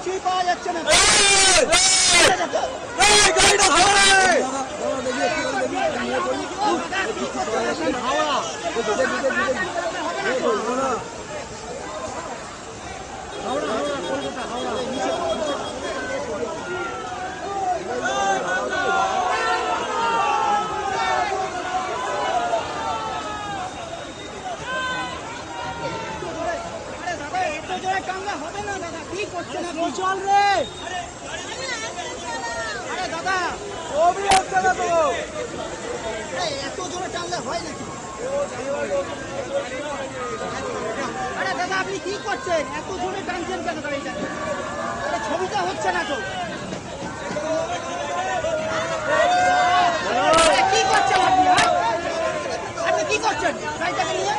কিছুই পাওয়া যাচ্ছে না। হবে না দাদা, কি করছেন চল রে। আরে দাদা সবই হচ্ছে না তো, এত জোরে টানলে হয় নাকি? আরে দাদা আপনি কি করছেন, এত জোরে টানছেন কেন গাড়িটাকে? আরে ছবিটা হচ্ছে না তো, কি করছেন আপনি? আপনি কি করছেন গাড়িটাকে নিয়ে?